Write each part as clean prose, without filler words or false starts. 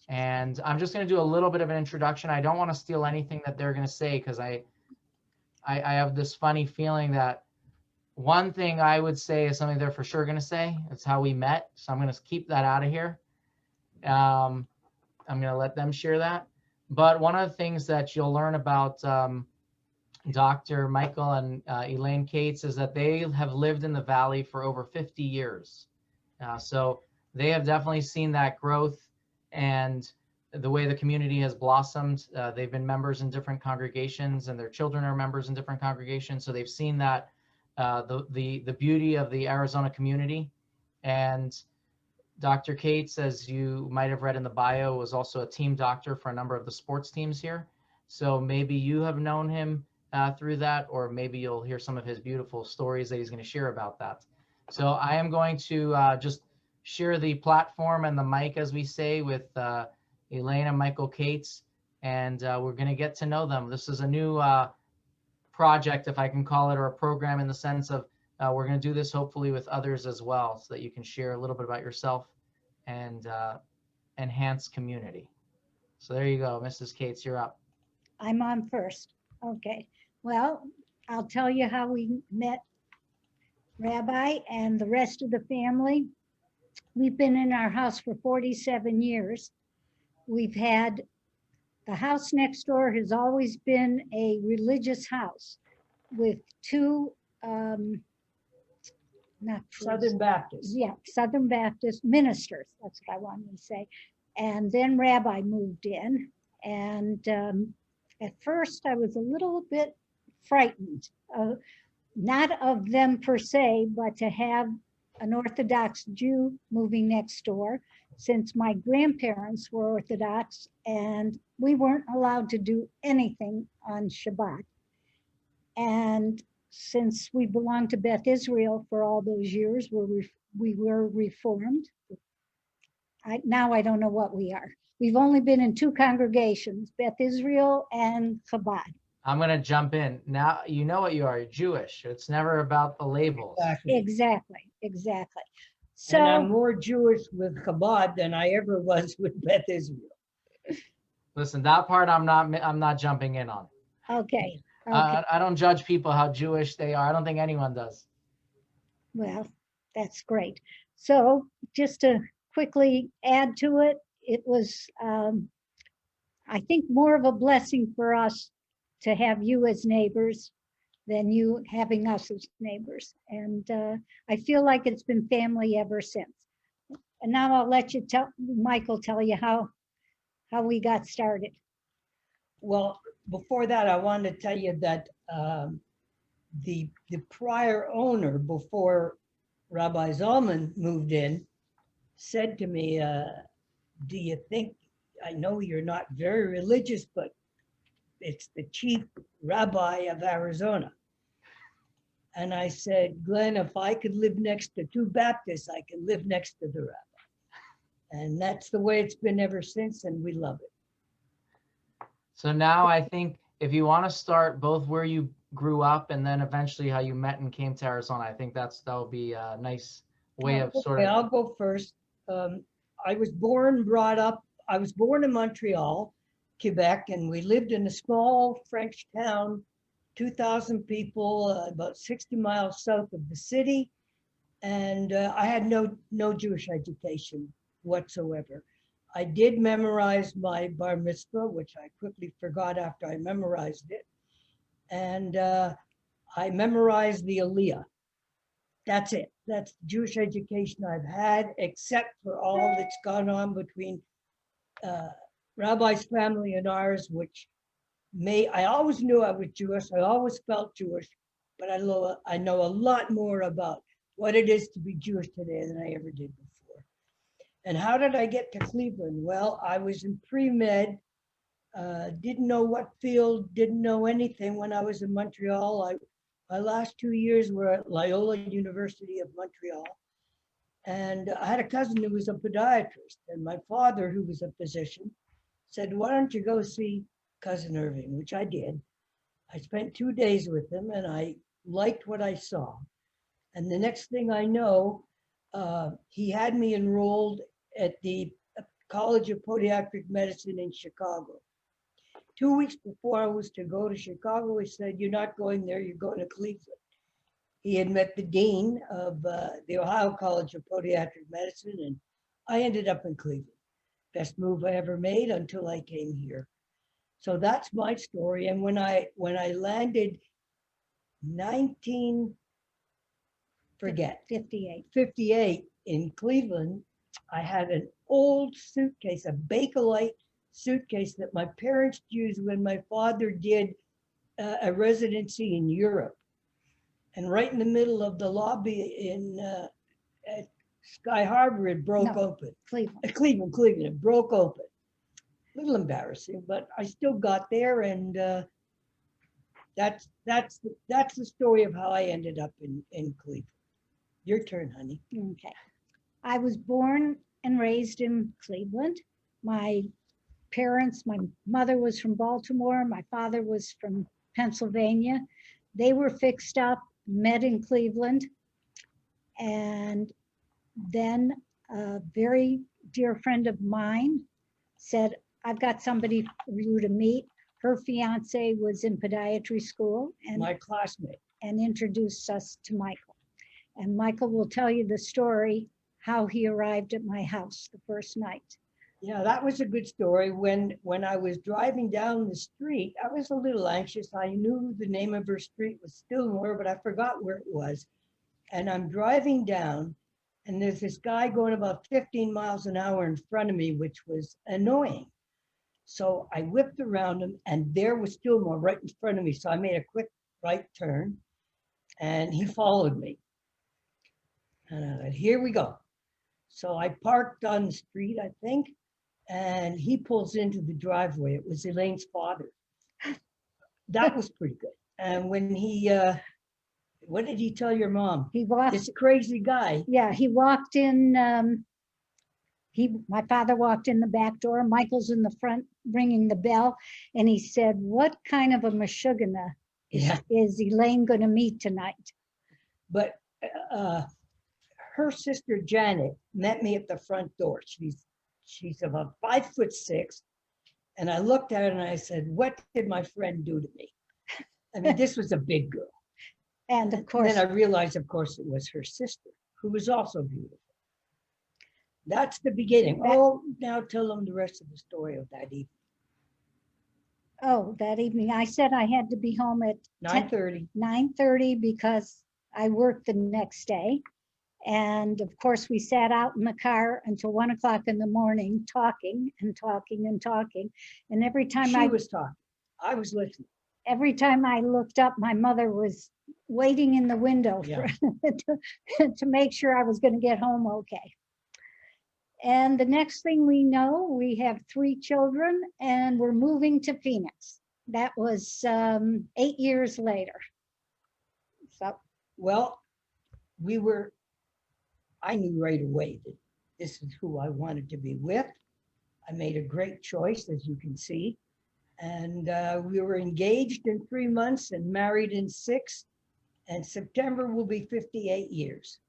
And I'm just going to do a little bit of an introduction. I don't want to steal anything that they're going to say because I have this funny feeling that one thing I would say is something they're for sure going to say. It's how we met. So I'm going to keep that out of here. I'm going to let them share that. But one of the things that you'll learn about Dr. Michael and Elaine Cates is that they have lived in the Valley for over 50 years. So they have definitely seen that growth and the way the community has blossomed. They've been members in different congregations, and their children are members in different congregations. So they've seen that the beauty of the Arizona community. And Dr. Cates, as you might have read in the bio, was also a team doctor for a number of the sports teams here. So maybe you have known him through that, or maybe you'll hear some of his beautiful stories that he's going to share about that. So I am going to just share the platform and the mic, as we say, with Elaine and Michael Cates, and we're going to get to know them. This is a new project, if I can call it, or a program in the sense of we're going to do this hopefully with others as well, so that you can share a little bit about yourself and enhance community. So there you go, Mrs. Cates, you're up. I'm on first. Okay. Well, I'll tell you how we met Rabbi and the rest of the family. We've been in our house for 47 years. We've had the house next door has always been a religious house with two, not Southern Baptist. Yeah, Southern Baptist ministers. That's what I wanted to say. And then Rabbi moved in. And at first I was a little bit frightened, not of them per se, but to have an Orthodox Jew moving next door, since my grandparents were Orthodox and we weren't allowed to do anything on Shabbat. And since we belonged to Beth Israel for all those years, we were Reformed. Now I don't know what we are. We've only been in two congregations, Beth Israel and Chabad. I'm going to jump in. Now, you know what you are, you're Jewish. It's never about the labels. Exactly. So, and I'm more Jewish with Chabad than I ever was with Beth Israel. Listen, that part I'm not jumping in on. Okay. I don't judge people how Jewish they are. I don't think anyone does. Well, that's great. So just to quickly add to it, it was, I think, more of a blessing for us to have you as neighbors than you having us as neighbors. And I feel like it's been family ever since. And now I'll let you Michael tell you how we got started. Well, before that, I wanted to tell you that the prior owner, before Rabbi Zalman moved in, said to me, do you think, I know you're not very religious, but it's the chief rabbi of Arizona. And I said, Glenn, if I could live next to two Baptists, I could live next to the rabbi. And that's the way it's been ever since, and we love it. So now I think if you want to start both where you grew up and then eventually how you met and came to Arizona, I think that'll be a nice way of sort of. I'll go first. I was born in Montreal, Quebec, and we lived in a small French town, 2,000 people, about 60 miles south of the city. And I had no Jewish education whatsoever. I did memorize my bar mitzvah, which I quickly forgot after I memorized it. And I memorized the Aliyah. That's it. That's the Jewish education I've had, except for all that's gone on between Rabbi's family and ours, which I always knew I was Jewish. I always felt Jewish, but I know a lot more about what it is to be Jewish today than I ever did before. And how did I get to Cleveland? Well, I was in pre-med, didn't know what field, didn't know anything when I was in Montreal. My last 2 years were at Loyola University of Montreal. And I had a cousin who was a podiatrist, and my father, who was a physician, said, why don't you go see Cousin Irving, which I did. I spent 2 days with him, and I liked what I saw. And the next thing I know, he had me enrolled at the College of Podiatric Medicine in Chicago. 2 weeks before I was to go to Chicago, he said, "You're not going there, you're going to Cleveland." He had met the dean of the Ohio College of Podiatric Medicine, and I ended up in Cleveland. Best move I ever made until I came here. So that's my story. And when I landed 58 in Cleveland, I had an old suitcase, a Bakelite suitcase that my parents used when my father did a residency in Europe. And right in the middle of the lobby at Sky Harbor, it broke open. Cleveland, it broke open. A little embarrassing, but I still got there, and that's the story of how I ended up in Cleveland. Your turn, honey. Okay. I was born and raised in Cleveland. My parents, my mother was from Baltimore, my father was from Pennsylvania. They were fixed up, met in Cleveland. And then a very dear friend of mine said, "I've got somebody for you to meet." Her fiance was in podiatry school and My classmate. and introduced us to Michael. And Michael will tell you the story, how he arrived at my house the first night. Yeah, that was a good story. When I was driving down the street, I was a little anxious. I knew the name of her street was Stillmore, but I forgot where it was. And I'm driving down, and there's this guy going about 15 miles an hour in front of me, which was annoying. So I whipped around him, and there was Stillmore right in front of me. So I made a quick right turn, and he followed me. And I said, "Here we go." So I parked on the street, I think, and he pulls into the driveway. It was Elaine's father. That was pretty good. And when he, what did he tell your mom? He walked, This crazy guy. yeah, he walked in, my father walked in the back door, Michael's in the front ringing the bell, and he said, "What kind of a mashugana is Elaine gonna meet tonight?" But her sister Janet met me at the front door. She's about 5'6", and I looked at her and I said, "What did my friend do to me?" I mean, this was a big girl. And of course, then I realized, of course, it was her sister, who was also beautiful. That's the beginning. Oh, now tell them the rest of the story of that evening. oh, that evening, I said I had to be home at 9:30. 9:30 because I worked the next day. And of course, we sat out in the car until 1 o'clock in the morning, talking and talking and talking. And every time She was talking, I was listening. every time I looked up, my mother was waiting in the window Yeah. to make sure I was going to get home okay. And the next thing we know, we have 3 children and we're moving to Phoenix. That was 8 years later. So, Well, I knew right away that this is who I wanted to be with. I made a great choice, as you can see. And we were engaged in 3 months and married in 6. And September will be 58 years.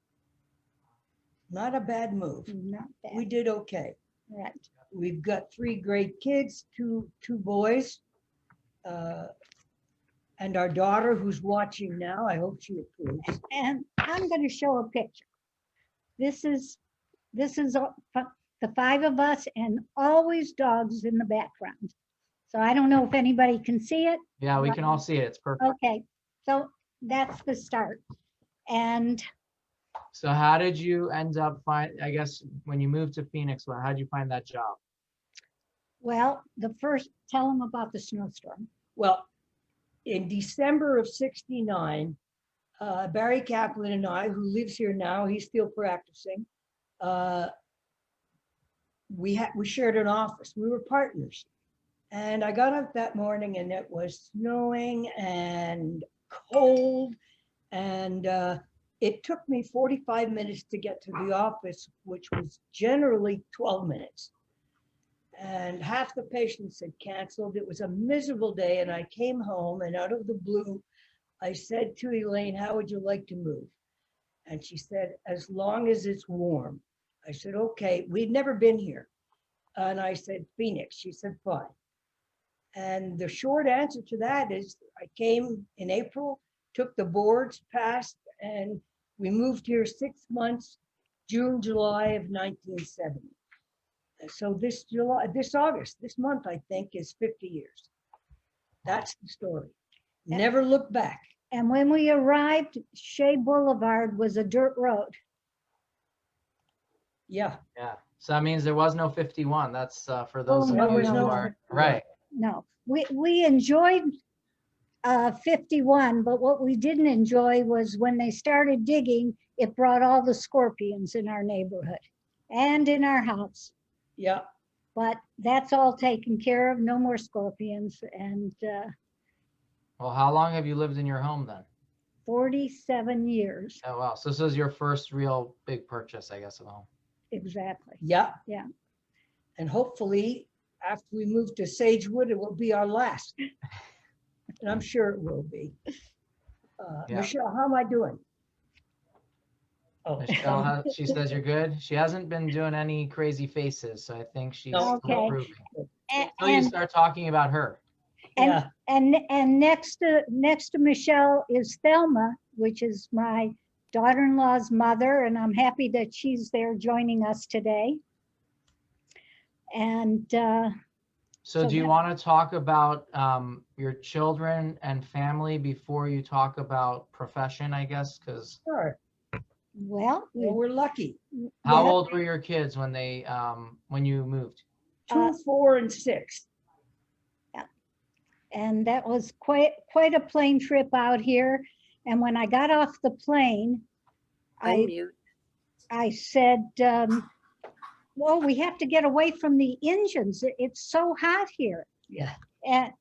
Not a bad move. not bad. We did okay. Right. We've got 3 great kids, two boys, and our daughter who's watching now. I hope she approves. And I'm going to show a picture. This is the 5 of us and always dogs in the background. So I don't know if anybody can see it. Yeah, we can all see it. It's perfect. Okay, so that's the start. And So how did you end up I guess when you moved to Phoenix, how did you find that job? well, tell them about the snowstorm. Well, in December of '69, Barry Kaplan and I, who lives here now, he's still practicing, we shared an office. We were partners. And I got up that morning and it was snowing and cold. And it took me 45 minutes to get to the office, which was generally 12 minutes. And half the patients had canceled. It was a miserable day. And I came home and out of the blue, I said to Elaine, "How would you like to move?" And she said, "As long as it's warm." I said, "Okay." We'd never been here. And I said, Phoenix. She said, fine. And the short answer to that is I came in April, took the boards, passed, and we moved here 6 months, June, July of 1970. So this August, this month, I think, is 50 years. That's the story. Never look back. And when we arrived, Shea Boulevard was a dirt road. Yeah. Yeah. So that means there was no 51. That's for those no, of you no, who no. are right. No, we enjoyed 51, but what we didn't enjoy was when they started digging, it brought all the scorpions in our neighborhood and in our house. Yeah. But that's all taken care of, no more scorpions, and Well, how long have you lived in your home then? 47 years, Oh, wow. So this is your first real big purchase, I guess, of a home. exactly. Yeah. Yeah. And hopefully, after we move to Sagewood, it will be our last. And I'm sure it will be. Yeah. Michelle, how am I doing? Oh, Michelle, she says you're good. She hasn't been doing any crazy faces, so I think she's No. still Okay. improving. A- Until you And, start talking about her. yeah. and next to Michelle is Thelma, which is my daughter-in-law's mother, and I'm happy that she's there joining us today. And So So do you that- want to talk about your children and family before you talk about profession, I guess? Because Sure. well, Well, we're lucky. how yeah, old were your kids when they when you moved? 2, 4, and 6. and that was quite a plane trip out here. And when I got off the plane, I said, well, we have to get away from the engines. It's so hot here. Yeah. And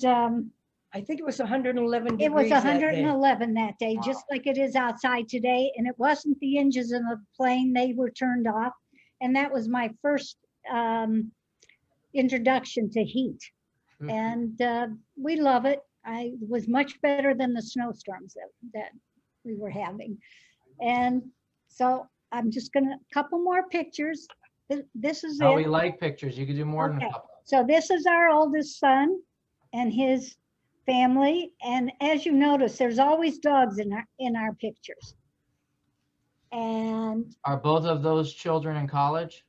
I think it was 111 it was degrees that day. 111 that day, just like it is outside today. And it wasn't the engines in the plane, they were turned off. And that was my first introduction to heat. And we love it. It was much better than the snowstorms that we were having. And so I'm just gonna, couple more pictures. This is Oh, we it. like pictures. You could do more than Okay. a couple. So this is our oldest son and his family. And as you notice, there's always dogs in our pictures. And Are both of those children in college?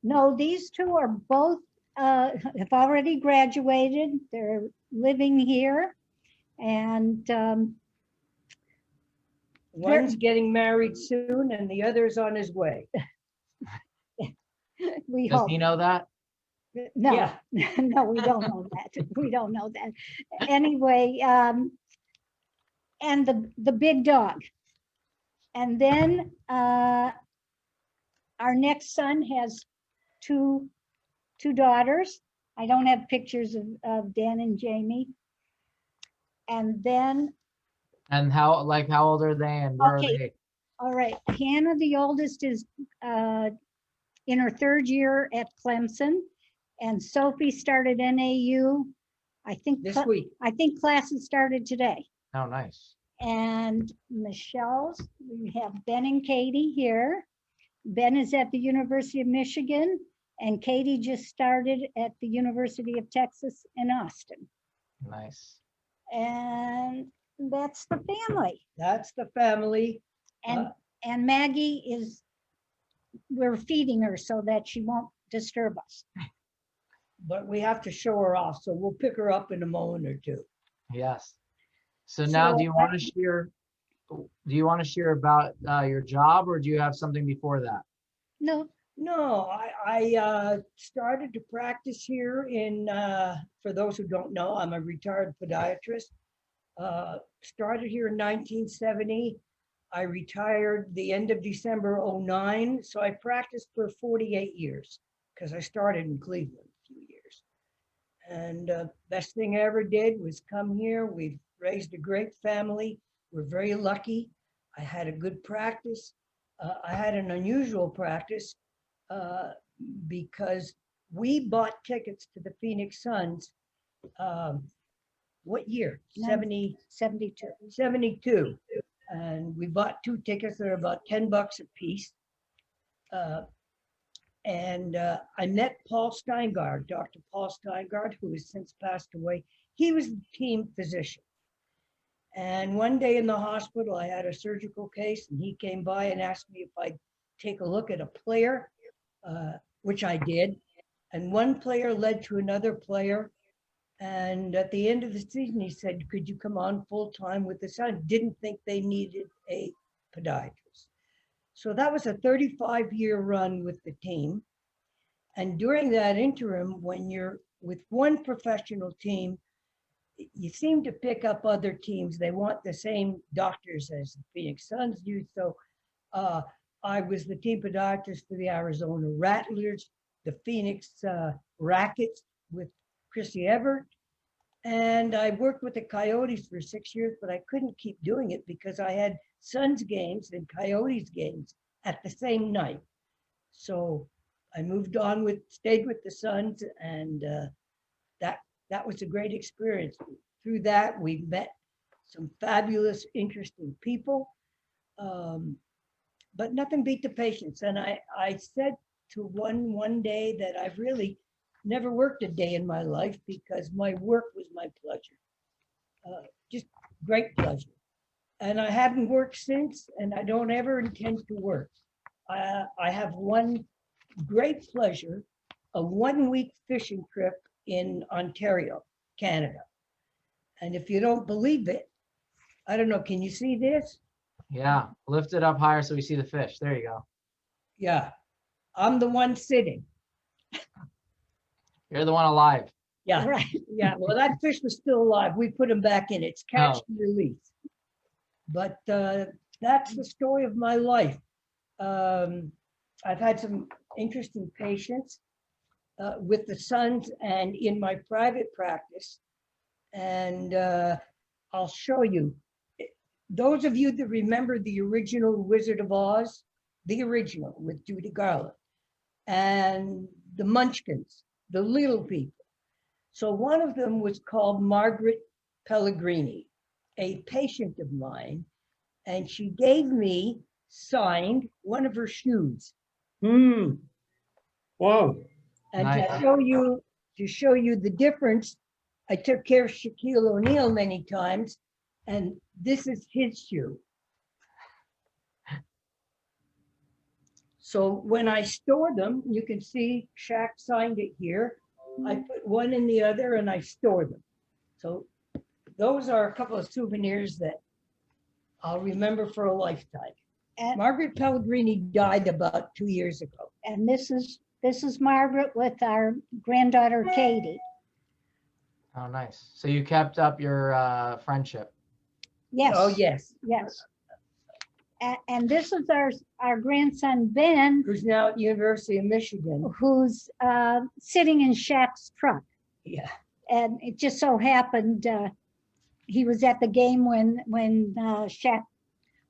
no, these two are both have already graduated. They're living here, and One's getting married soon and the other's on his way. we Does hope. he know that? No, Yeah. no, we don't know that. We don't know that. Anyway, and the big dog. And then our next son has two daughters. I don't have pictures of Dan and Jamie. And then, And how old are they and where are Okay. they? all right, Hannah, the oldest, is in her 3rd year at Clemson. And Sophie started NAU. I think This week. classes started today. Oh, nice. And Michelle's, we have Ben and Katie here. Ben is at the University of Michigan, and Katie just started at the University of Texas in Austin. Nice. And that's the family. That's the family. And and Maggie is, we're feeding her so that she won't disturb us. But we have to show her off, so we'll pick her up in a moment or two. Yes. So now, So do you want to share? Do you want to share about your job, or do you have something before that? No, No, I started to practice here in, for those who don't know, I'm a retired podiatrist. Started here in 1970. I retired the end of December '09, so I practiced for 48 years because I started in Cleveland a few years. And best thing I ever did was come here. We've raised a great family. We're very lucky. I had a good practice. I had an unusual practice because we bought tickets to the Phoenix Suns. What year? 72. 72. And we bought 2 tickets that are about $10 a piece. And I met Paul Steingard, Dr. Paul Steingard, who has since passed away. He was the team physician. And one day in the hospital, I had a surgical case, and he came by and asked me if I'd take a look at a player, which I did. And one player led to another player. And at the end of the season, he said, could you come on full time with the Suns? Didn't think they needed a podiatrist. So that was a 35-year run with the team. And during that interim, when you're with one professional team, you seem to pick up other teams. They want the same doctors as the Phoenix Suns do. So I was the team podiatrist for the Arizona Rattlers, the Phoenix Rackets with Chrissy Everett. And I worked with the Coyotes for 6 years, but I couldn't keep doing it because I had Suns games and Coyotes games at the same night. So I moved on stayed with the Suns, and that was a great experience. Through that, we met some fabulous, interesting people, but nothing beat the patients. And I said to one day that I've really never worked a day in my life because my work was my pleasure, just great pleasure. And I haven't worked since, and I don't ever intend to work. I have one great pleasure, a 1-week fishing trip in Ontario, Canada. And if you don't believe it, I don't know, can you see this? Yeah, lift it up higher so we see the fish. There you go. Yeah, I'm the one sitting. You're the one alive. Yeah, Right. yeah. Well, that fish was still alive. We put him back in. It's catch and release. But that's the story of my life. I've had some interesting patients with the Suns and in my private practice. And I'll show you. Those of you that remember the original Wizard of Oz, the original with Judy Garland, and the Munchkins, the little people. So one of them was called Margaret Pellegrini, a patient of mine, and she gave me signed one of her shoes. Whoa. And Nice. to show you the difference, I took care of Shaquille O'Neal many times, and this is his shoe. So when I store them, you can see Shaq signed it here. I put one in the other and I store them. So those are a couple of souvenirs that I'll remember for a lifetime. And, Margaret Pellegrini died about 2 years ago. and this is Margaret with our granddaughter Katie. Oh, nice. So you kept up your friendship. Yes. Oh, yes. Yes. And this is our grandson Ben, Who's now at University of Michigan. who's sitting in Shaq's truck. Yeah. And it just so happened he was at the game when Shaq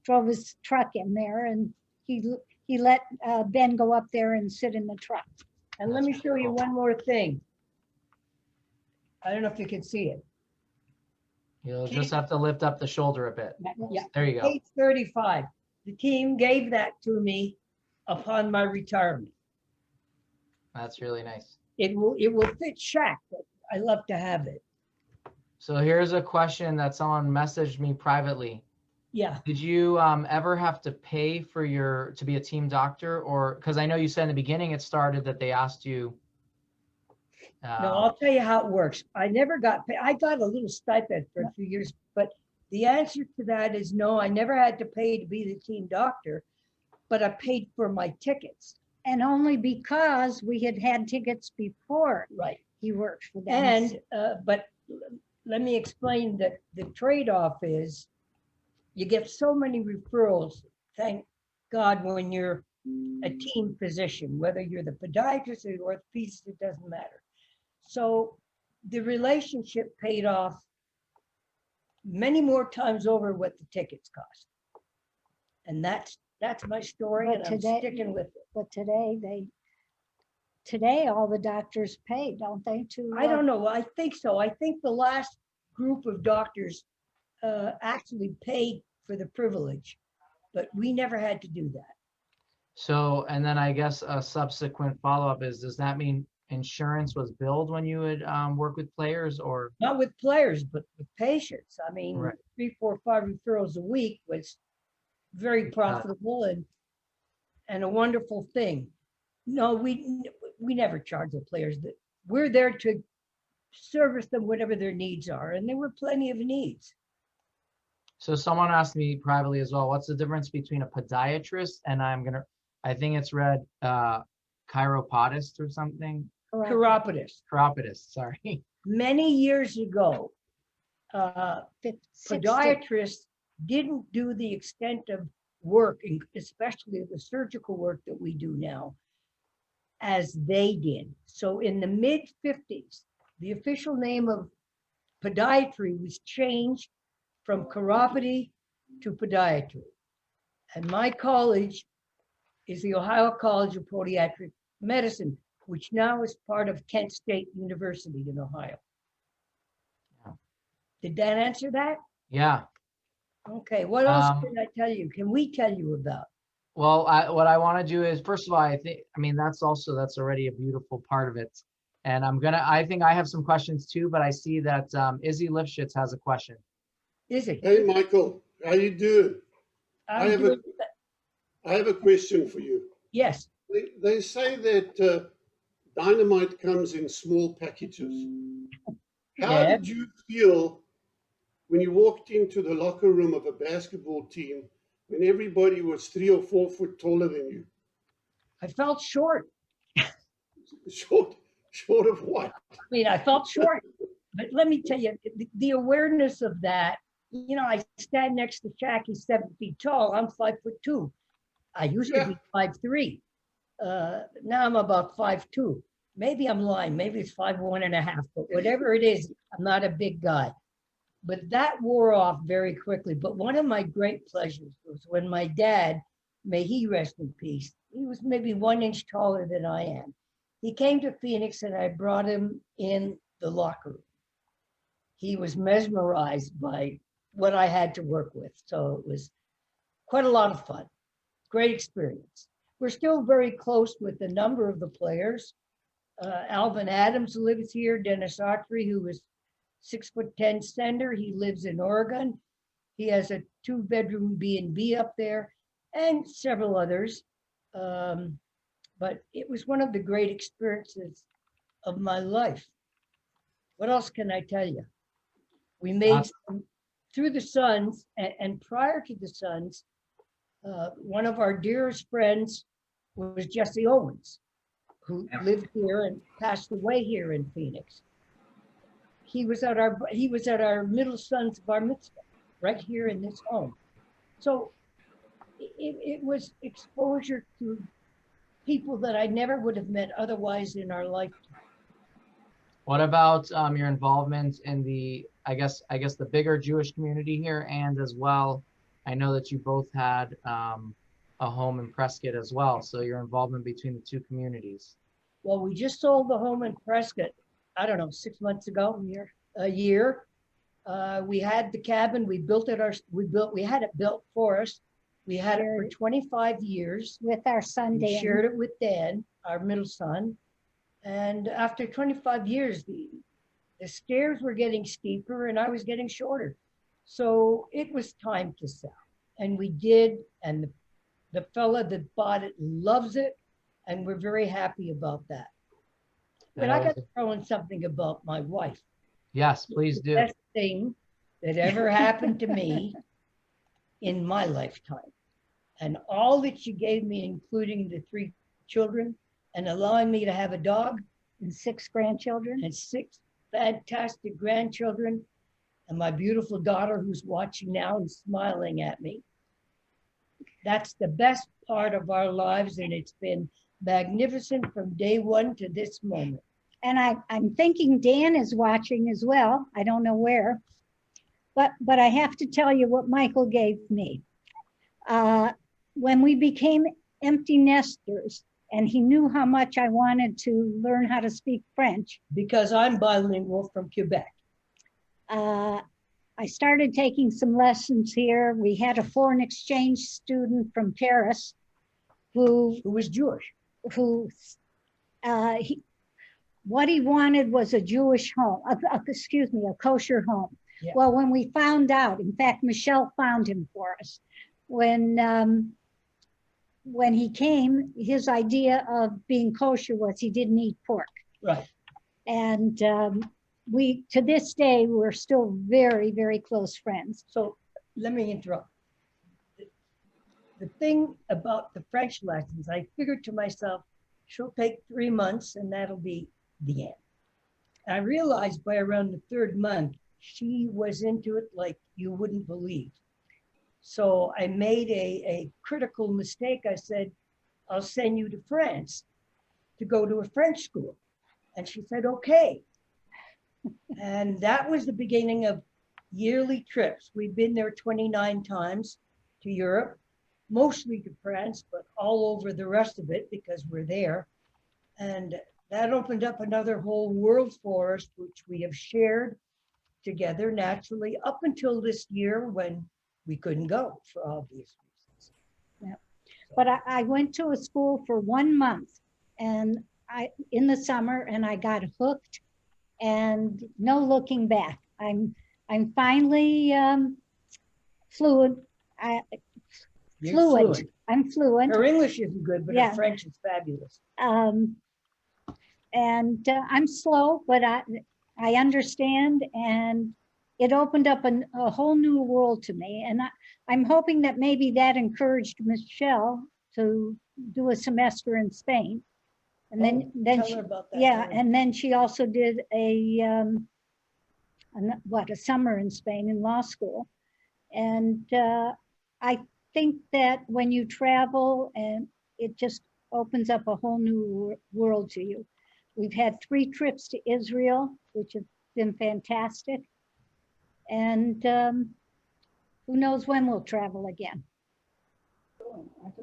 drove his truck in there, and he let Ben go up there and sit in the truck. And let me show you one more thing. I don't know if you can see it. You'll just have to lift up the shoulder a bit. Yeah. There you go. Age 35. The team gave that to me upon my retirement. That's really nice. It will fit Shaq, but I love to have it. So here's a question that someone messaged me privately. Yeah. Did you ever have to pay for to be a team doctor, or because I know you said in the beginning it started that they asked you. No, I'll tell you how it works. I never got paid. I got a little stipend for a few years, but the answer to that is no, I never had to pay to be the team doctor, but I paid for my tickets. And only because we had tickets before Right. he worked for them. And, but let me explain that the trade-off is you get so many referrals, thank God, when you're a team physician, whether you're the podiatrist or the orthopedist, it doesn't matter. So the relationship paid off many more times over what the tickets cost. And that's my story, But and today- I'm sticking with it. But today all the doctors pay, don't they? I don't know, I think so. I think the last group of doctors actually paid for the privilege, but we never had to do that. So, and then I guess a subsequent follow-up is, does that mean insurance was billed when you would work with players, or? Not with players, but with patients. I mean, Right. 3, 4, 5 referrals a week was very profitable and a wonderful thing. No, we never charge the players. We're there to service them whatever their needs are, and there were plenty of needs. So someone asked me privately as well, what's the difference between a podiatrist and I think it's read chiropodist or something? Chiropodist. Chiropodist, sorry. Many years ago, podiatrists didn't do the extent of work, especially the surgical work that we do now, as they did. So in the mid-50s, the official name of podiatry was changed from chiropody to podiatry. And my college is the Ohio College of Podiatric Medicine, which now is part of Kent State University in Ohio. Yeah. Did that answer that? Yeah. Okay, what else can I tell you? Can we tell you about? Well, what I want to do is, first of all, I mean, that's already a beautiful part of it. And I think I have some questions too, but I see that Izzy Lifshitz has a question. Izzy. Hey, Michael, how you doing? I have doing a question for you. Yes. They say that dynamite comes in small packages. How did you feel when you walked into the locker room of a basketball team when everybody was 3 or 4 foot taller than you? I felt short. Short of what? I mean, I felt short. But let me tell you, the awareness of that, you know, I stand next to Shaq, he's 7 feet tall. I'm 5'2". I used to be 5'3". Now I'm about 5'2". Maybe I'm lying. Maybe it's 5'1.5", but whatever it is, I'm not a big guy. But that wore off very quickly. But one of my great pleasures was when my dad, may he rest in peace, he was maybe 1 inch taller than I am. He came to Phoenix and I brought him in the locker room. He was mesmerized by what I had to work with. So it was quite a lot of fun. Great experience. We're still very close with a number of the players. Alvin Adams lives here. Dennis Autry, who was 6'10" center. He lives in Oregon. He has a 2-bedroom B&B up there and several others. But it was one of the great experiences of my life. What else can I tell you? We made through the Suns, and prior to the Suns, one of our dearest friends was Jesse Owens, who lived here and passed away here in Phoenix. He was at our middle son's bar mitzvah, right here in this home. So it was exposure to people that I never would have met otherwise in our lifetime. What about your involvement in I guess the bigger Jewish community here, and as well, I know that you both had a home in Prescott as well. So your involvement between the two communities. Well, we just sold the home in Prescott, I don't know, 6 months ago, a year. We had the cabin, we had it built for us. We had it for 25 years. With our son, Dan. We shared it with Dan, our middle son. And after 25 years, the stairs were getting steeper and I was getting shorter. So it was time to sell. And we did, and the fella that bought it loves it, and we're very happy about that. But I got to throw in something about my wife. Yes, please do. The best thing that ever happened to me in my lifetime. And all that she gave me, including the 3 children, and allowing me to have a dog. And 6 grandchildren. And 6 fantastic grandchildren. And my beautiful daughter who's watching now and smiling at me. That's the best part of our lives, and it's been magnificent from day one to this moment. And I'm thinking Dan is watching as well. I don't know where, but I have to tell you what Michael gave me. When we became empty nesters, and he knew how much I wanted to learn how to speak French. Because I'm bilingual from Quebec. I started taking some lessons here. We had a foreign exchange student from Paris who was Jewish. uh, he, what he wanted was a Jewish home, excuse me, a kosher home. Yeah. Well, when we found out, in fact, Michelle found him for us. When he came, his idea of being kosher was he didn't eat pork. Right. And we, to this day, we're still very, very close friends. So let me interrupt. The thing about the French lessons, I figured to myself, she'll take 3 months and that'll be the end. I realized by around the 3rd month, she was into it like you wouldn't believe. So I made a critical mistake. I said, I'll send you to France to go to a French school. And she said, okay. And that was the beginning of yearly trips. We've been there 29 times to Europe, mostly to France, but all over the rest of it because we're there. And that opened up another whole world for us, which we have shared together naturally up until this year when we couldn't go for obvious reasons. Yeah. But I went to a school for 1 month and in the summer, and I got hooked and no looking back. I'm finally fluent. You're Fluent. I'm fluent. Her English isn't good, but Yeah. her French is fabulous. And I'm slow, but I understand, and it opened up a whole new world to me. And I'm hoping that maybe that encouraged Michelle to do a semester in Spain. And then Tell she, her about that. yeah, and then she also did a summer in Spain in law school. And I think that when you travel, and it just opens up a whole new world to you. We've had 3 trips to Israel, which have been fantastic. And who knows when we'll travel again.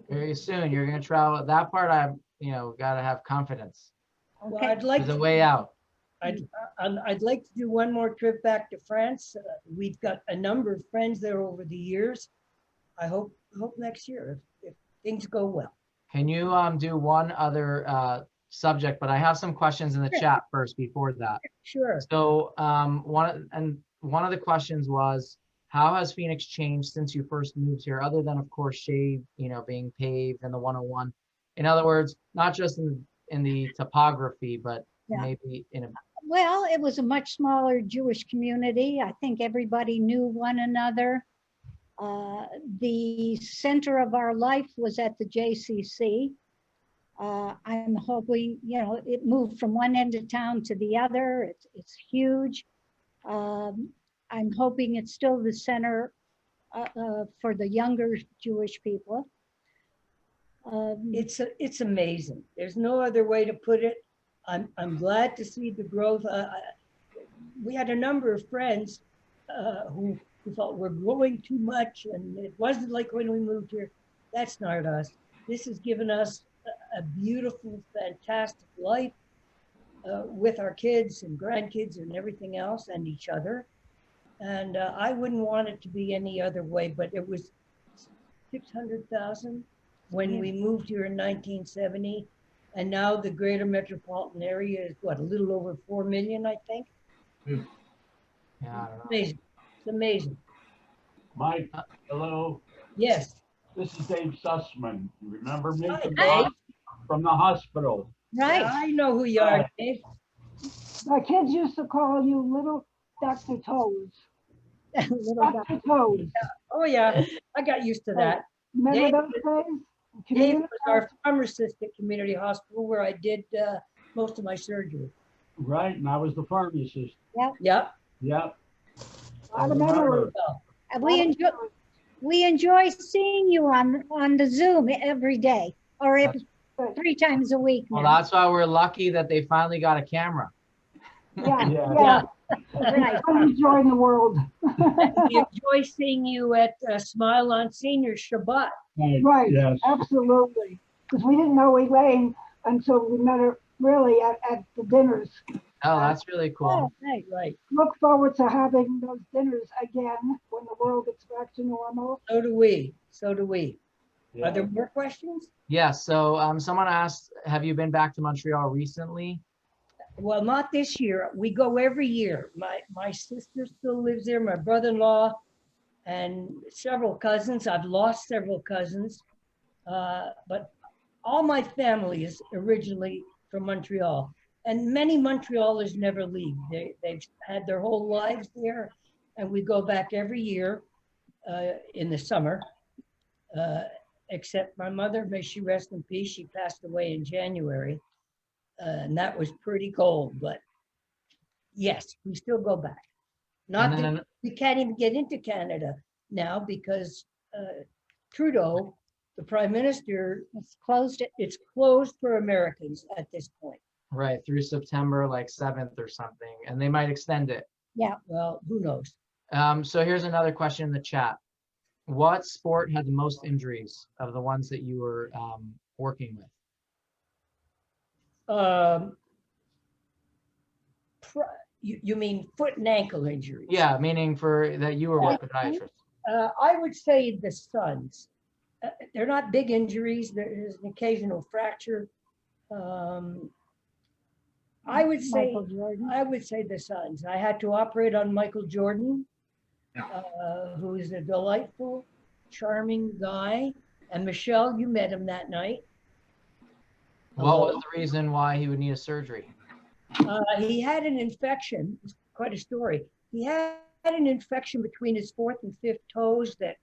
Very soon, you're going to travel. That part, got to have confidence. Well, Okay. I'd like There's a to, way out. I'd like to do one more trip back to France. We've got a number of friends there over the years. I hope next year if things go well. Can you do one other subject? But I have some questions in the Sure. chat first before that. Sure. So one of the questions was, how has Phoenix changed since you first moved here, other than of course shade, being paved and the 101? In other words, not just in the topography, but Yeah. maybe in a Well, it was a much smaller Jewish community. I think everybody knew one another. The center of our life was at the JCC. I'm hoping, it moved from one end of town to the other. It's huge. I'm hoping it's still the center for the younger Jewish people. It's amazing. There's no other way to put it. I'm glad to see the growth. We had a number of friends who felt we're growing too much, and it wasn't like when we moved here. That's not us. This has given us a beautiful, fantastic life with our kids and grandkids and everything else and each other. And I wouldn't want it to be any other way, but it was 600,000 when we moved here in 1970. And now the greater metropolitan area is what, a little over 4 million, I think? Yeah, I don't know. Amazing. It's amazing. Mike, hello. Yes. This is Dave Sussman. You remember me Hi, from Dave. from the hospital? Right. I know who you are, Dave. My kids used to call you Little Dr. Toes. Little Dr. Toes. Oh, yeah. I got used to that. Remember Dave- those days? Dave Community was our pharmacist at Community Hospital where I did most of my surgery. Right, and I was the pharmacist. Yep. Yep. A lot of memories. We enjoy seeing you on the Zoom every day, or 3 times a week Well, now. that's why we're lucky that they finally got a camera. Yeah, Yeah. yeah. Right. I'm enjoying the world. We enjoy seeing you at Smile on Senior Shabbat. Right, Yes. absolutely. Because we didn't know Elaine until we met her really at the dinners. Oh, that's really cool. Oh, right. Right. Look forward to having those dinners again when the world gets back to normal. So do we. So do we. Are there more questions? Yeah, so someone asked, have you been back to Montreal recently? Well, not this year. We go every year. My sister still lives there, my brother-in-law, and several cousins. I've lost several cousins, but all my family is originally from Montreal, and many Montrealers never leave. They've had their whole lives there, and we go back every year in the summer. Except my mother, may she rest in peace. She passed away in January, and that was pretty cold. But yes, we still go back. Not And that then, we can't even get into Canada now because Trudeau, the Prime Minister, It's closed it. it's closed for Americans at this point. right, through September like 7th or something, and they might extend it. Well, who knows? So here's another question in the chat. What sport had the most injuries of the ones that you were working with? You mean foot and ankle injuries? Yeah, meaning for that you were with podiatrist. I would say the sons. They're not big injuries. There is an occasional fracture. I would say Michael Jordan. the sons. I had to operate on Michael Jordan, who is a delightful, charming guy. And Michelle, you met him that night. What was the reason why he would need a surgery? He had an infection. It's quite a story. He had an infection between his fourth and fifth toes that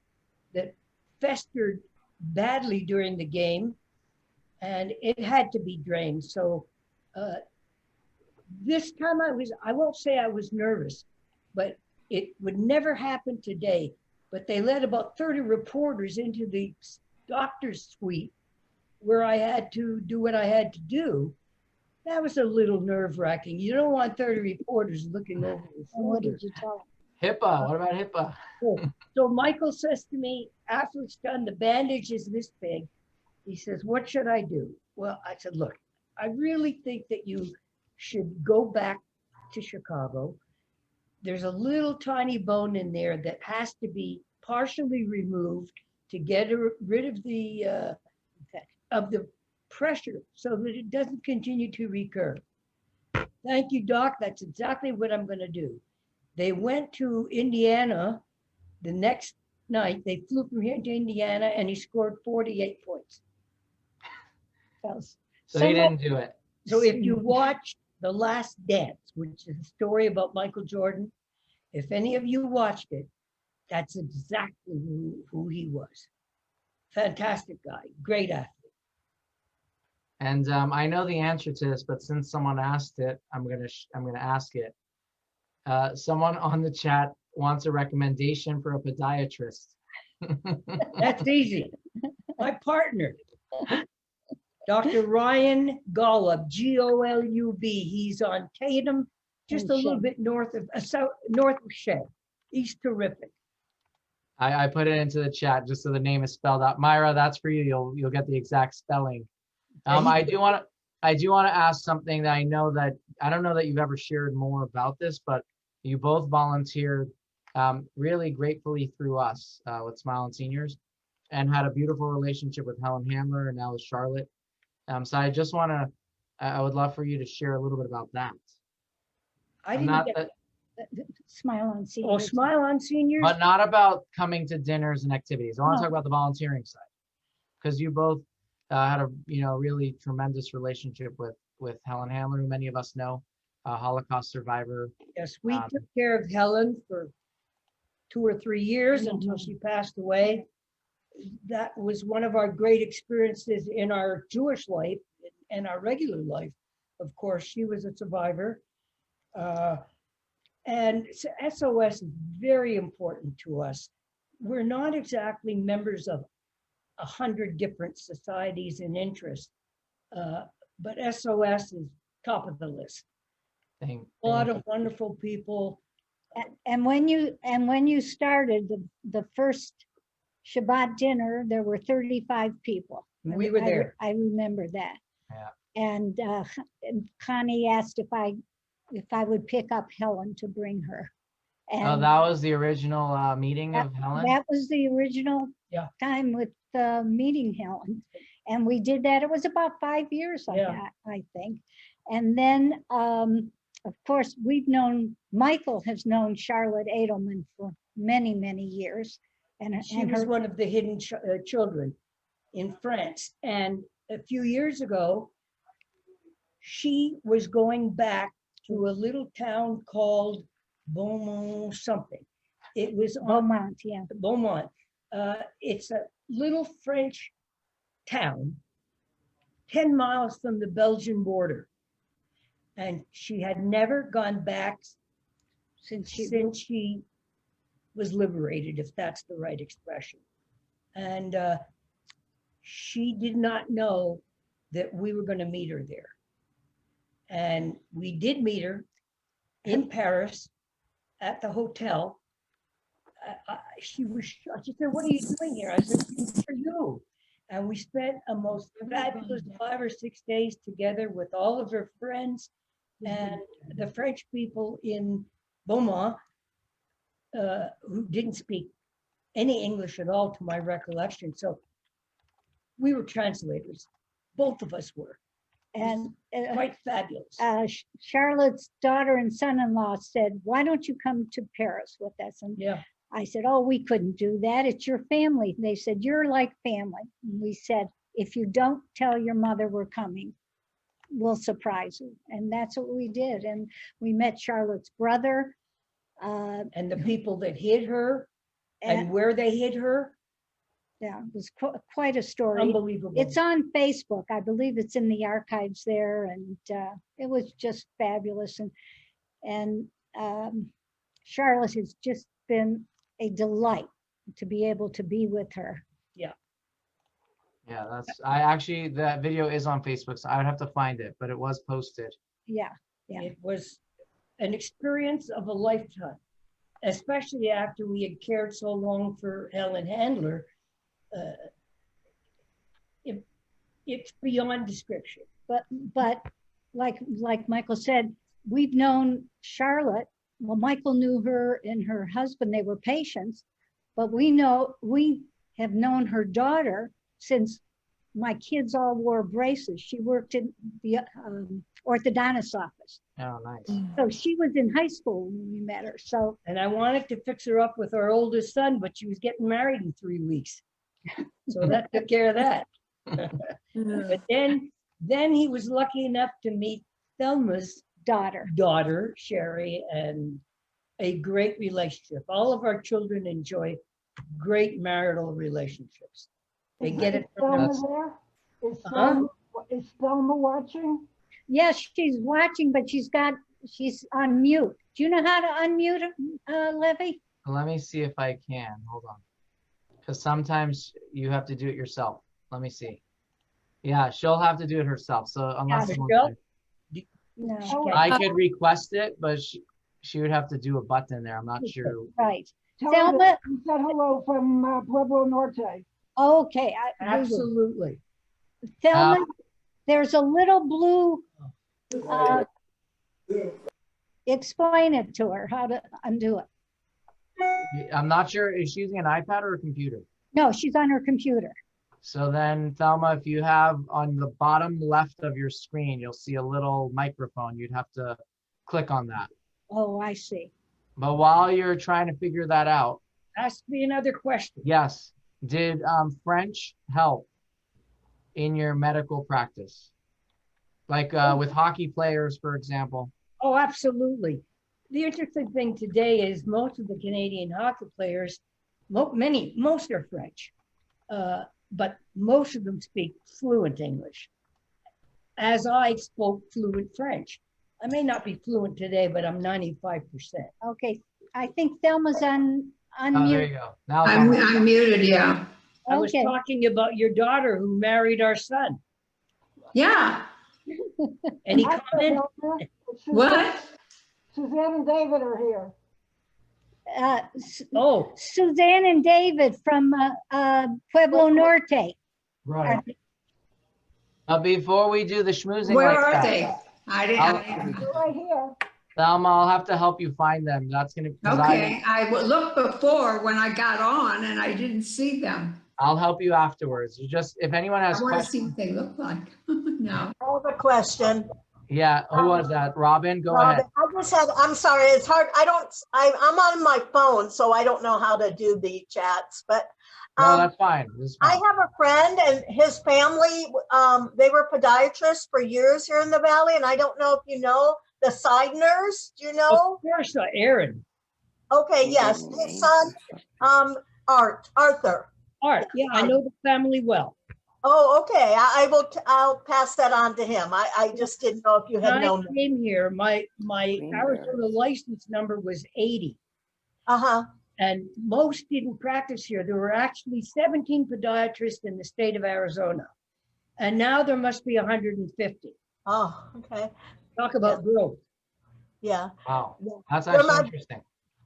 festered badly during the game, and it had to be drained. So this time I won't say I was nervous, but it would never happen today. But they let about 30 reporters into the doctor's suite where I had to do what I had to do. That was a little nerve-wracking. You don't want 30 reporters looking over your And what shoulder. did you tell him? HIPAA, what about HIPAA? So Michael says to me, after it's done, the bandage is this big. He says, what should I do? Well, I said, look, I really think that you should go back to Chicago. There's a little tiny bone in there that has to be partially removed to get rid of the pressure so that it doesn't continue to recur. Thank you, Doc. That's exactly what I'm going to do. They went to Indiana the next night. They flew from here to Indiana, and he scored 48 points. So he didn't do it. So if you watch The Last Dance, which is a story about Michael Jordan, if any of you watched it, that's exactly who he was. Fantastic guy, great athlete. And I know the answer to this, but since someone asked it, I'm gonna ask it. Someone on the chat wants a recommendation for a podiatrist. That's easy. My partner, Dr. Ryan Golub, Golub. He's on Tatum, just a little bit north of Shea. He's terrific. I put it into the chat just so the name is spelled out. Myra, that's for you. You'll get the exact spelling. I do want to ask something that I don't know that you've ever shared more about this, but you both volunteered really gratefully through us with Smile and Seniors, and had a beautiful relationship with Helen Handler and now with Charlotte. So I would love for you to share a little bit about that. Smile on Seniors. Oh, Smile on Seniors. But not about coming to dinners and activities. I want to talk about the volunteering side, because you both had a really tremendous relationship with Helen Handler, who many of us know, a Holocaust survivor. Yes, we took care of Helen for 2 or 3 years until she passed away. That was one of our great experiences in our Jewish life and our regular life. Of course, she was a survivor. And SOS is very important to us. We're not exactly members of 100 different societies and interests, but SOS is top of the list. A lot of wonderful people. And when you started the first Shabbat dinner, there were 35 people. We were there. I remember that. Yeah. And Connie asked if I would pick up Helen to bring her. And that was the original meeting of Helen? that was the original time meeting Helen. And we did that. It was about 5 years, Yeah. I think. And then, of course, Michael has known Charlotte Edelman for many, many years. And She was her, one of the hidden children in France. And a few years ago, she was going back to a little town called Beaumont something. It was on Beaumont, yeah. Beaumont. It's a little French town, 10 miles from the Belgian border. And she had never gone back Since since she was liberated, if that's the right expression. And she did not know that we were going to meet her there. And we did meet her in Paris at the hotel. She said, "What are you doing here?" I said, "For you." And we spent a most fabulous 5 or 6 days together with all of her friends and the French people in Beaumont, who didn't speak any English at all, to my recollection. So we were translators. Both of us were. And Quite fabulous. Charlotte's daughter and son-in-law said, "Why don't you come to Paris with us?" And Yeah. I said, "Oh, we couldn't do that. It's your family." They said, "You're like family." And we said, "If you don't tell your mother we're coming, we'll surprise you." And that's what we did. And we met Charlotte's brother. And the people that hid her and And where they hid her, yeah, it was quite a story. unbelievable. It's on Facebook. I believe it's in the archives there. And it was just fabulous. And Charlotte has just been a delight to be able to be with her. Yeah, that video is on Facebook, so I would have to find it, but it was posted. Yeah. Yeah. It was an experience of a lifetime, especially after we had cared so long for Helen Handler. It's beyond description. But like Michael said, we've known Charlotte. Well, Michael knew her and her husband. They were patients, but we have known her daughter since my kids all wore braces. She worked in the orthodontist office. Oh, nice. So she was in high school when we met her. So And I wanted to fix her up with our oldest son, but she was getting married in 3 weeks. So that took care of that. But then he was lucky enough to meet Thelma's daughter, Sherry, and a great relationship. All of our children enjoy great marital relationships. They get it from Thelma us. there? Uh-huh. Is Thelma watching? yes, she's watching, but she's on mute. Do you know how to unmute Levy? Let me see if I can. Hold on. Because sometimes you have to do it yourself. Let me see. Yeah, she'll have to do it herself. So unless Yeah, someone Michelle? could- No. Okay. I could request it, but she would have to do a button there. I'm not sure. Right. Tell her Thelma, that you said hello from Pueblo Norte. okay. Absolutely. Thelma, there's a little blue, explain it to her, how to undo it. I'm not sure. Is she using an iPad or a computer? No, she's on her computer. So then, Thelma, if you have on the bottom left of your screen, you'll see a little microphone. You'd have to click on that. Oh, I see. But while you're trying to figure that out, Ask me another question. yes, did French help in your medical practice? Like with hockey players, for example? Oh, absolutely. The interesting thing today is most of the Canadian hockey players, most are French, but most of them speak fluent English, as I spoke fluent French. I may not be fluent today, but I'm 95%. Okay, I think Thelma's on Oh, there mute. you go. Now I'm muted, yeah. I was Okay. talking about your daughter who married our son. Yeah, Any Hi, comment? Thelma. what? Suzanne and David are here. Oh, Suzanne and David from Pueblo Norte. Right. But before we do the schmoozing Where like are that, they? I didn't, They're right here. Thelma, I'll have to help you find them. That's gonna. 'Cause okay, I looked before when I got on and I didn't see them. I'll help you afterwards. You just, if anyone has I want to see questions. what they look like. No. I have a question. Yeah, who was that? Robin, go Robin, ahead. I just had, I'm sorry, it's hard. I'm on my phone, so I don't know how to do the chats, but No, that's fine. This is I fine. have a friend and his family, they were podiatrists for years here in the Valley, and I don't know if you know the Seidners, do you know? Of course, Aaron. Okay, yes, his son, Arthur. Art, yeah, I know the family well. Oh, okay, I'll pass that on to him. I just didn't know if you When had I known. them. came here, my Arizona license number was 80. Uh-huh, And most didn't practice here. There were actually 17 podiatrists in the state of Arizona. And now there must be 150. oh, okay, Talk about growth. yeah. Wow, Yeah. that's They're actually my- interesting.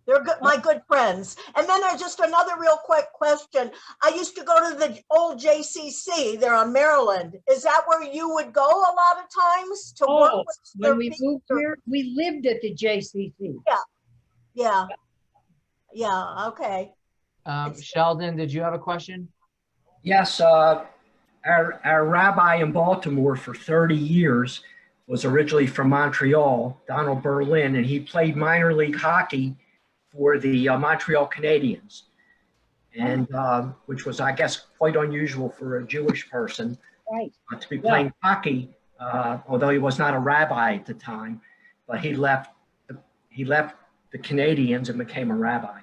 They're good, my good friends. And then there's just another real quick question. I used to go to the old JCC there on Maryland. Is that where you would go a lot of times to work Oh, with when their we people? moved here, we lived at the JCC. Yeah. Yeah, okay. Sheldon, did you have a question? Yes, our rabbi in Baltimore for 30 years was originally from Montreal, Donald Berlin, and he played minor league hockey for the Montreal Canadiens, and which was, I guess, quite unusual for a Jewish person Right. to be playing hockey, although he was not a rabbi at the time, but he left the Canadiens and became a rabbi,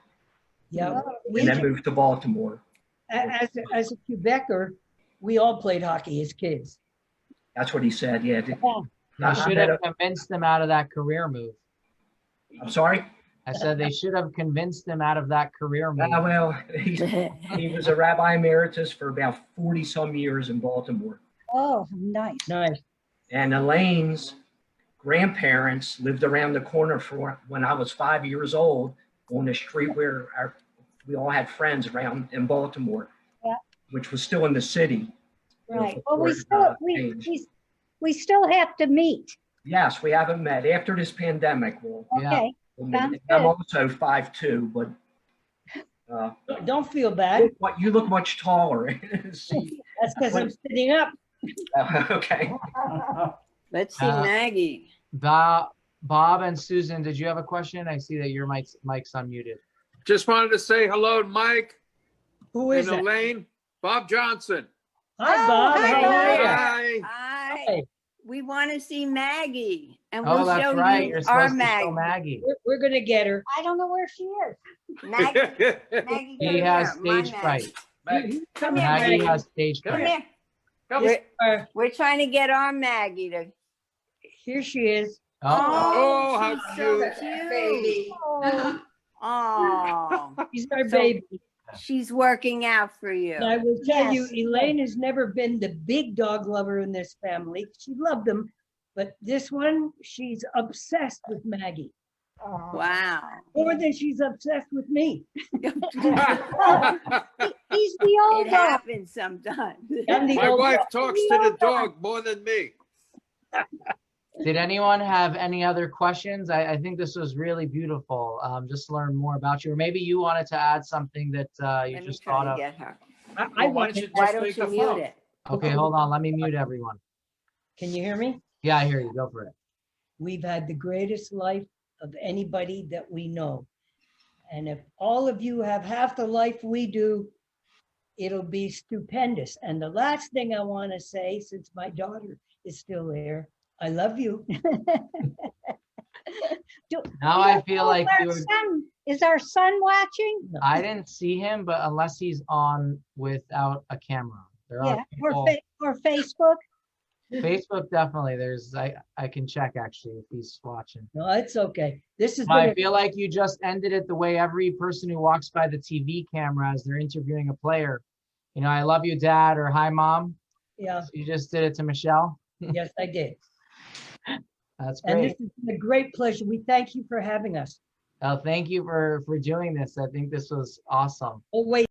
Yeah. and then moved to Baltimore. As a Quebecer, we all played hockey as kids. That's what he said, yeah. They should have convinced him out of that career move. I'm sorry? I said they should have convinced him out of that career move. Well, he was a rabbi emeritus for about 40 some years in Baltimore. Oh, nice. Nice. And Elaine's grandparents lived around the corner from when I was 5 years old on the street where we all had friends around in Baltimore, Yeah. which was still in the city. Right. before Well, it, changed. we still have to meet. Yes, we haven't met. After this pandemic, we'll Yeah. Okay. meet. Sounds I'm good. also 5'2", but Don't feel bad. you look much taller. See, That's because I'm sitting up. okay. Let's see, Uh, Maggie. Bob and Susan, did you have a question? I see that your mic's unmuted. Just wanted to say hello to Mike Who and is that? Elaine. Bob Johnson. Hi, Bob. hi, How Bob. are you? Hi. Hi. Hi. We want to see Maggie, and Oh, we'll that's show right. you You're our supposed to show Maggie. Maggie. We're gonna get her. I don't know where she is. Maggie, Maggie, He come has here, my stage Maggie. fright. Maggie, Come here, Maggie Maggie. has stage Come fright. here. come. We're, we're trying to get our Maggie to. Here she is. Oh, how she's so cute. cute. Oh, She's our So- baby. she's working out for you. And I will tell you, Yes. Elaine has never been the big dog lover in this family. She loved them, but this one, she's obsessed with Maggie. Oh. Wow. More than she's obsessed with me. He's the old It dog. happens sometimes. I'm the My old wife dog. talks to the dog more than me. Did anyone have any other questions? I think this was really beautiful. Just to learn more about you, or maybe you wanted to add something that you Let me just try thought to of. get her. I Why want don't you Why just don't make you a mute phone? it? Okay, hold on. Let me mute everyone. Can you hear me? Yeah, I hear you. Go for it. We've had the greatest life of anybody that we know. And if all of you have half the life we do, it'll be stupendous. And the last thing I want to say, since my daughter is still there, I love you. Now I feel like you were. Is our son watching? I didn't see him, but unless he's on without a camera, there Yeah, are or, people. or Facebook? Facebook definitely. I can check actually if he's watching. No, it's okay. This is But I been feel like you just ended it the way every person who walks by the TV camera as they're interviewing a player. You know, I love you, Dad, or hi, Mom. yeah, You just did it to Michelle. yes, I did. That's And this great. has been a great pleasure. We thank you for having us. Thank you for doing this. I think this was awesome. Oh, wait.